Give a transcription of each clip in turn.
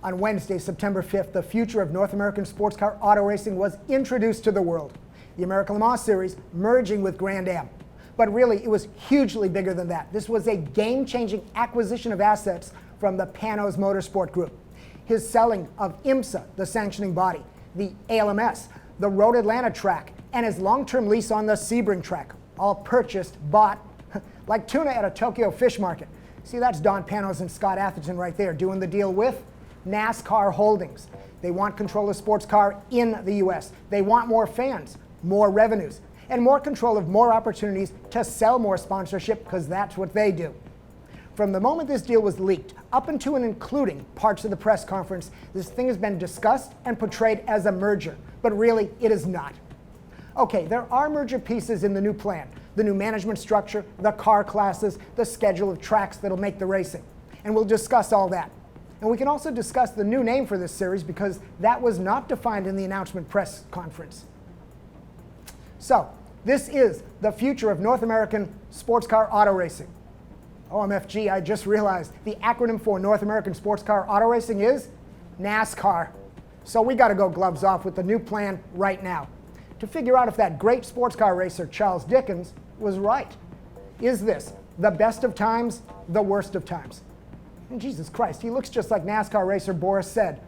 On Wednesday, September 5th, the future of North American sports car auto racing was introduced to the world. The American Le Mans Series merging with Grand Am. But really, it was hugely bigger than that. This was a game-changing acquisition of assets from the Panos Motorsport Group. His selling of IMSA, the sanctioning body, the ALMS, the Road Atlanta track, and his long-term lease on the Sebring track, all purchased, bought, like tuna at a Tokyo fish market. See, that's Don Panos and Scott Atherton right there doing the deal with NASCAR Holdings. They want control of sports car in the US. They want more fans, more revenues, and more control of more opportunities to sell more sponsorship, because that's what they do. From the moment this deal was leaked, up into and including parts of the press conference, this thing has been discussed and portrayed as a merger, but really it is not. Okay, there are merger pieces in the new plan, the new management structure, the car classes, the schedule of tracks that'll make the racing, and we'll discuss all that. And we can also discuss the new name for this series, because that was not defined in the announcement press conference. So, this is the future of North American sports car auto racing. OMFG, I just realized the acronym for North American sports car auto racing is NASCAR. So we got to go gloves off with the new plan right now to figure out if that great sports car racer Charles Dickens was right. Is this the best of times, the worst of times? And Jesus Christ, he looks just like NASCAR racer Boris said.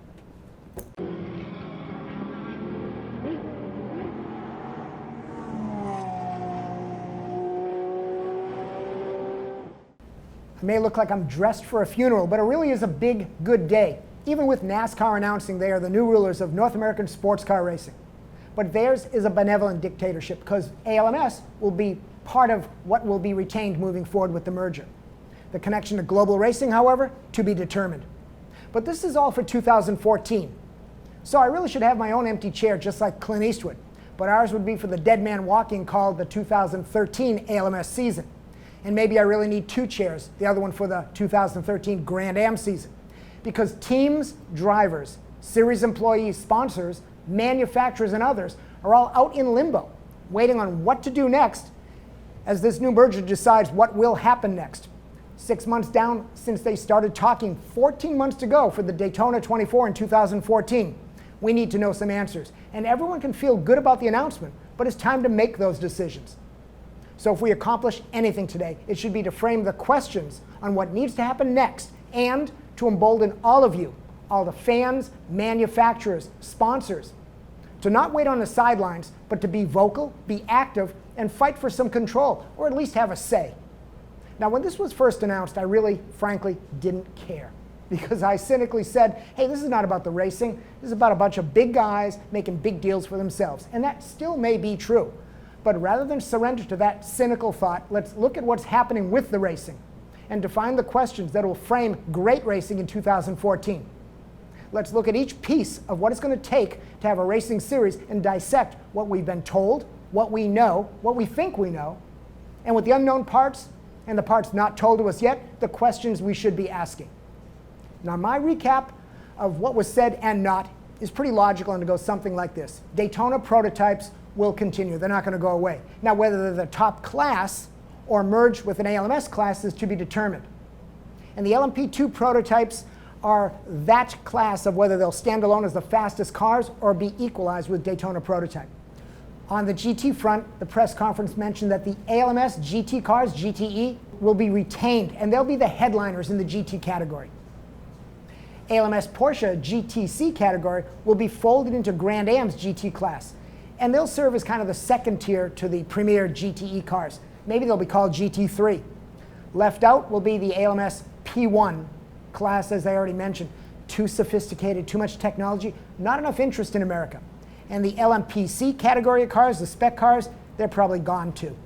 I may look like I'm dressed for a funeral, but it really is a big, good day, even with NASCAR announcing they are the new rulers of North American sports car racing. But theirs is a benevolent dictatorship, because ALMS will be part of what will be retained moving forward with the merger. The connection to global racing, however, to be determined. But this is all for 2014. So I really should have my own empty chair, just like Clint Eastwood. But ours would be for the dead man walking, called the 2013 ALMS season. And maybe I really need two chairs, the other one for the 2013 Grand Am season. Because teams, drivers, series employees, sponsors, manufacturers, and others are all out in limbo, waiting on what to do next as this new merger decides what will happen next. 6 months down since they started talking, 14 months to go for the Daytona 24 in 2014. We need to know some answers. And everyone can feel good about the announcement, but it's time to make those decisions. So if we accomplish anything today, it should be to frame the questions on what needs to happen next, and to embolden all of you, all the fans, manufacturers, sponsors, to not wait on the sidelines, but to be vocal, be active, and fight for some control, or at least have a say. Now, when this was first announced, I really, frankly, didn't care, because I cynically said, hey, this is not about the racing. This is about a bunch of big guys making big deals for themselves. And that still may be true. But rather than surrender to that cynical thought, let's look at what's happening with the racing and define the questions that will frame great racing in 2014. Let's look at each piece of what it's going to take to have a racing series and dissect what we've been told, what we know, what we think we know, and with the unknown parts and the parts not told to us yet, the questions we should be asking. Now, my recap of what was said and not is pretty logical, and it goes something like this. Daytona prototypes will continue. They're not going to go away. Now, whether they're the top class or merge with an ALMS class is to be determined. And the LMP2 prototypes are that class of whether they'll stand alone as the fastest cars or be equalized with Daytona prototype. On the GT front, the press conference mentioned that the ALMS GT cars, GTE, will be retained, and they'll be the headliners in the GT category. ALMS Porsche GTC category will be folded into Grand Am's GT class, and they'll serve as kind of the second tier to the premier GTE cars. Maybe they'll be called GT3. Left out will be the ALMS P1 class, as I already mentioned. Too sophisticated, too much technology, not enough interest in America. And the LMPC category of cars, the spec cars, they're probably gone too.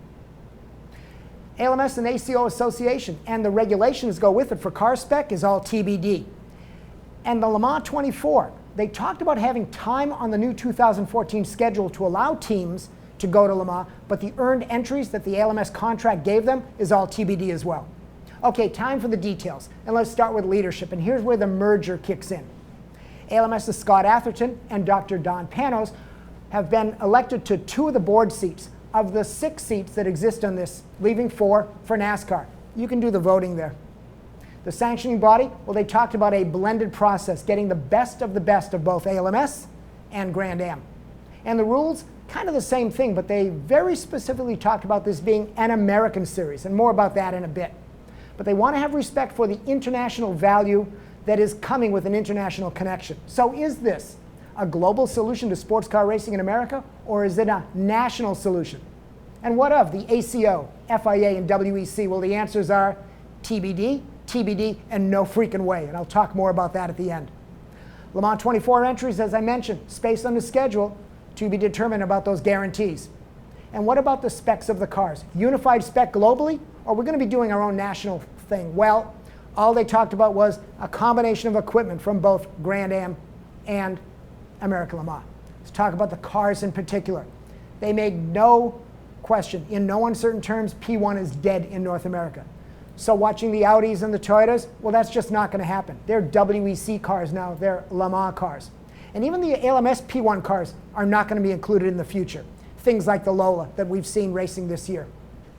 ALMS and ACO association and the regulations go with it for car spec is all TBD. And the Le Mans 24, they talked about having time on the new 2014 schedule to allow teams to go to Le Mans, but the earned entries that the ALMS contract gave them is all TBD as well. Okay, time for the details, and let's start with leadership, and here's where the merger kicks in. ALMS's Scott Atherton and Dr. Don Panos have been elected to 2 of the board seats of the 6 seats that exist on this, leaving 4 for NASCAR. You can do the voting there. The sanctioning body, well, they talked about a blended process, getting the best of both ALMS and Grand Am. And the rules, kind of the same thing, but they very specifically talked about this being an American series, and more about that in a bit. But they want to have respect for the international value that is coming with an international connection. So is this a global solution to sports car racing in America, or is it a national solution? And what of the ACO, FIA, and WEC? Well, the answers are TBD, TBD, and no freaking way. And I'll talk more about that at the end. Le Mans 24 entries, as I mentioned, space on the schedule to be determined about those guarantees. And what about the specs of the cars? Unified spec globally, or we're going to be doing our own national thing? Well, all they talked about was a combination of equipment from both Grand Am and American Le Mans. Let's talk about the cars in particular. They made no question, in no uncertain terms, P1 is dead in North America. So watching the Audis and the Toyotas, well, that's just not going to happen. They're WEC cars now. They're Le Mans cars. And even the ALMS P1 cars are not going to be included in the future. Things like the Lola that we've seen racing this year.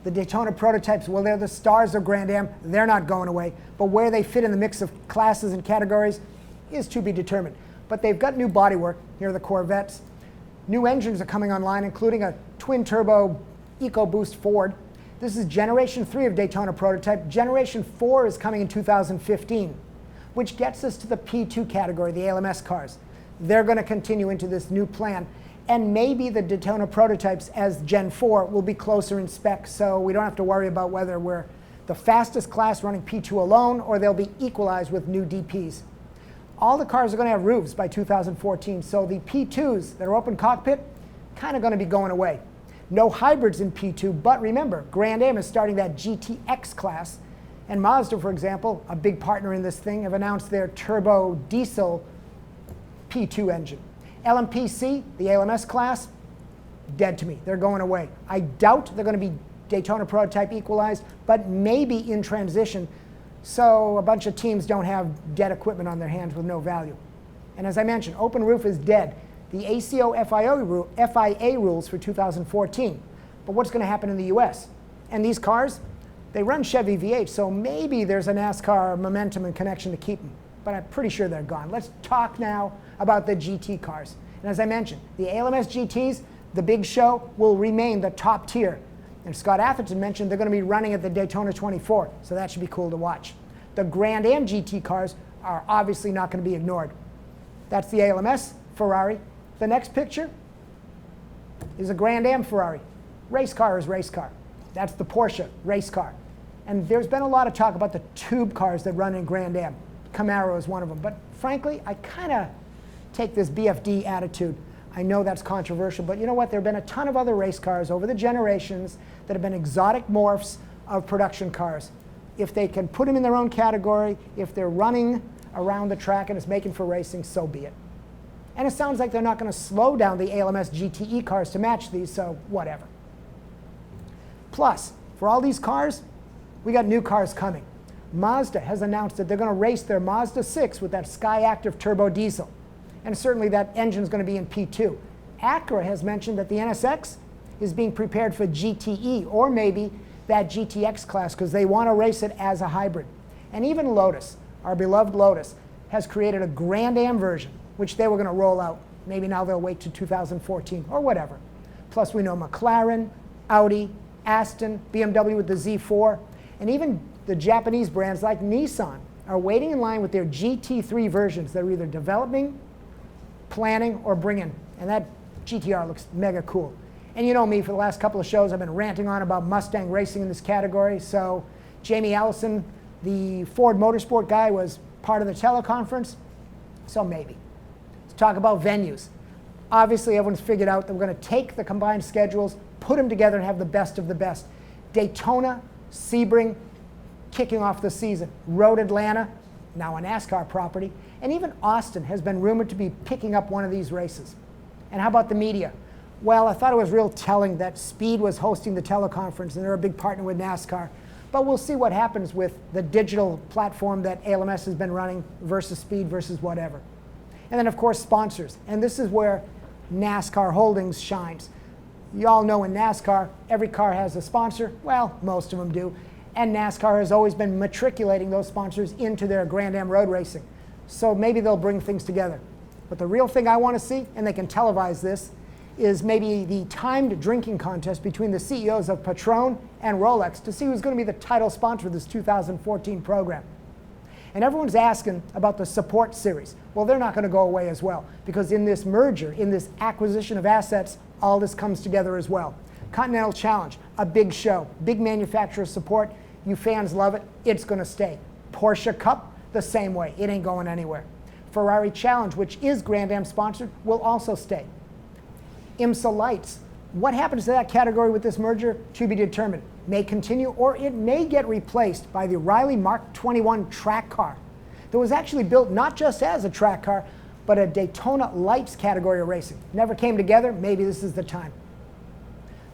The Daytona prototypes, well, they're the stars of Grand Am. They're not going away. But where they fit in the mix of classes and categories is to be determined. But they've got new bodywork. Here are the Corvettes. New engines are coming online, including a twin-turbo EcoBoost Ford. This is Generation 3 of Daytona prototype. Generation 4 is coming in 2015, which gets us to the P2 category, the ALMS cars. They're going to continue into this new plan. And maybe the Daytona prototypes as Gen 4 will be closer in spec, so we don't have to worry about whether we're the fastest class running P2 alone or they'll be equalized with new DPs. All the cars are going to have roofs by 2014, so the P2s that are open cockpit kind of going to be going away. No hybrids in P2, but remember, Grand Am is starting that GTX class, and Mazda, for example, a big partner in this thing, have announced their turbo diesel P2 engine. LMPC, the ALMS class, dead to me. They're going away. I doubt they're going to be Daytona prototype equalized, but maybe in transition, so a bunch of teams don't have dead equipment on their hands with no value. And as I mentioned, open roof is dead. The ACO FIA rules for 2014. But what's going to happen in the US? And these cars, they run Chevy V8, so maybe there's a NASCAR momentum and connection to keep them. But I'm pretty sure they're gone. Let's talk now about the GT cars. And as I mentioned, the ALMS GTs, the big show, will remain the top tier. And Scott Atherton mentioned they're going to be running at the Daytona 24, so that should be cool to watch. The Grand Am GT cars are obviously not going to be ignored. That's the ALMS Ferrari. The next picture is a Grand Am Ferrari. Race car is race car. That's the Porsche race car. And there's been a lot of talk about the tube cars that run in Grand Am. Camaro is one of them. But frankly, I kind of take this BFD attitude. I know that's controversial, but you know what? There have been a ton of other race cars over the generations that have been exotic morphs of production cars. If they can put them in their own category, if they're running around the track and it's making for racing, so be it. And it sounds like they're not going to slow down the ALMS GTE cars to match these, so whatever. Plus, for all these cars, we got new cars coming. Mazda has announced that they're going to race their Mazda 6 with that Skyactiv turbo diesel. And certainly that engine is going to be in P2. Acura has mentioned that the NSX is being prepared for GTE, or maybe that GTX class, because they want to race it as a hybrid. And even Lotus, our beloved Lotus, has created a Grand Am version, which they were going to roll out. Maybe now they'll wait to 2014 or whatever. Plus we know McLaren, Audi, Aston, BMW with the Z4, and even the Japanese brands like Nissan are waiting in line with their GT3 versions. They're either developing, planning, or bringing. And that GTR looks mega cool. And you know me, for the last couple of shows, I've been ranting on about Mustang racing in this category. So Jamie Allison, the Ford Motorsport guy, was part of the teleconference. So maybe. Let's talk about venues. Obviously, everyone's figured out that we're going to take the combined schedules, put them together, and have the best of the best. Daytona, Sebring, kicking off the season. Road Atlanta, now a NASCAR property. And even Austin has been rumored to be picking up one of these races. And how about the media? Well, I thought it was real telling that Speed was hosting the teleconference, and they're a big partner with NASCAR. But we'll see what happens with the digital platform that ALMS has been running versus Speed versus whatever. And then, of course, sponsors. And this is where NASCAR Holdings shines. You all know in NASCAR, every car has a sponsor. Well, most of them do. And NASCAR has always been matriculating those sponsors into their Grand Am road racing. So maybe they'll bring things together. But the real thing I want to see, and they can televise this, is maybe the timed drinking contest between the CEOs of Patron and Rolex to see who's going to be the title sponsor of this 2014 program. And everyone's asking about the support series. Well, they're not going to go away as well, because in this merger, in this acquisition of assets, all this comes together as well. Continental Challenge, a big show, big manufacturer support. You fans love it. It's going to stay. Porsche Cup, the same way. It ain't going anywhere. Ferrari Challenge, which is Grand Am sponsored, will also stay. IMSA Lights, what happens to that category with this merger? To be determined. May continue, or it may get replaced by the Riley Mark 21 track car that was actually built not just as a track car, but a Daytona Lights category of racing. Never came together. Maybe this is the time.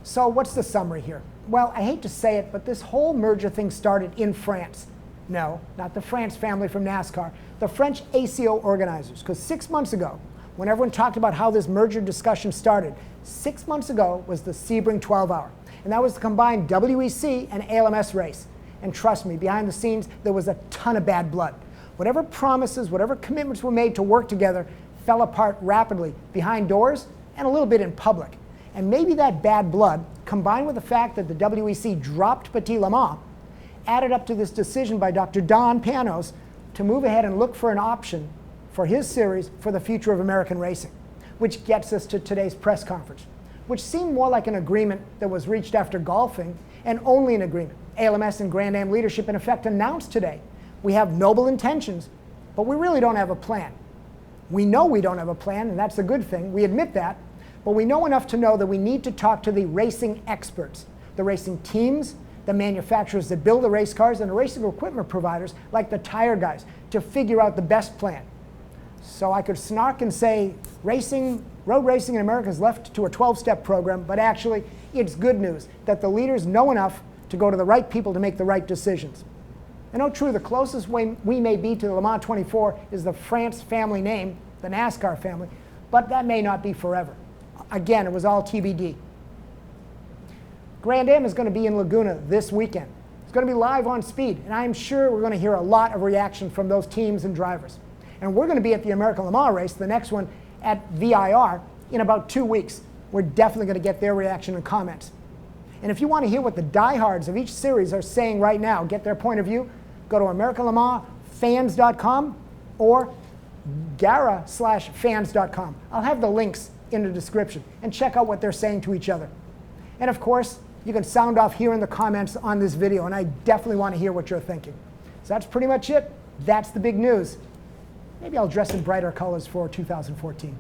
So what's the summary here? Well, I hate to say it, but this whole merger thing started in France. No, not the France family from NASCAR, the French ACO organizers. Because 6 months ago, when everyone talked about how this merger discussion started, 6 months ago was the Sebring 12-hour. And that was the combined WEC and ALMS race. And trust me, behind the scenes, there was a ton of bad blood. Whatever promises, whatever commitments were made to work together fell apart rapidly behind doors and a little bit in public. And maybe that bad blood, combined with the fact that the WEC dropped Petit Le Mans, added up to this decision by Dr. Don Panos to move ahead and look for an option for his series for the future of American racing, which gets us to today's press conference, which seemed more like an agreement that was reached after golfing, and only an agreement. ALMS and Grand Am leadership in effect announced today, we have noble intentions, but we really don't have a plan. We know we don't have a plan, and that's a good thing. We admit that, but we know enough to know that we need to talk to the racing experts, the racing teams, the manufacturers that build the race cars, and the racing equipment providers like the tire guys to figure out the best plan. So I could snark and say road racing in America is left to a 12-step program, but actually it's good news that the leaders know enough to go to the right people to make the right decisions. And oh, true, the closest way we may be to the Le Mans 24 is the France family name, the NASCAR family, but that may not be forever. Again, it was all TBD. Grand Am is going to be in Laguna this weekend. It's going to be live on Speed, and I'm sure we're going to hear a lot of reaction from those teams and drivers. And we're going to be at the American Le Mans race, the next one at VIR, in about 2 weeks. We're definitely going to get their reaction and comments. And if you want to hear what the diehards of each series are saying right now, get their point of view, go to AmericanLeMansFans.com or Gara/fans.com. I'll have the links in the description, and check out what they're saying to each other. And of course, you can sound off here in the comments on this video, and I definitely want to hear what you're thinking. So that's pretty much it. That's the big news. Maybe I'll dress in brighter colors for 2014.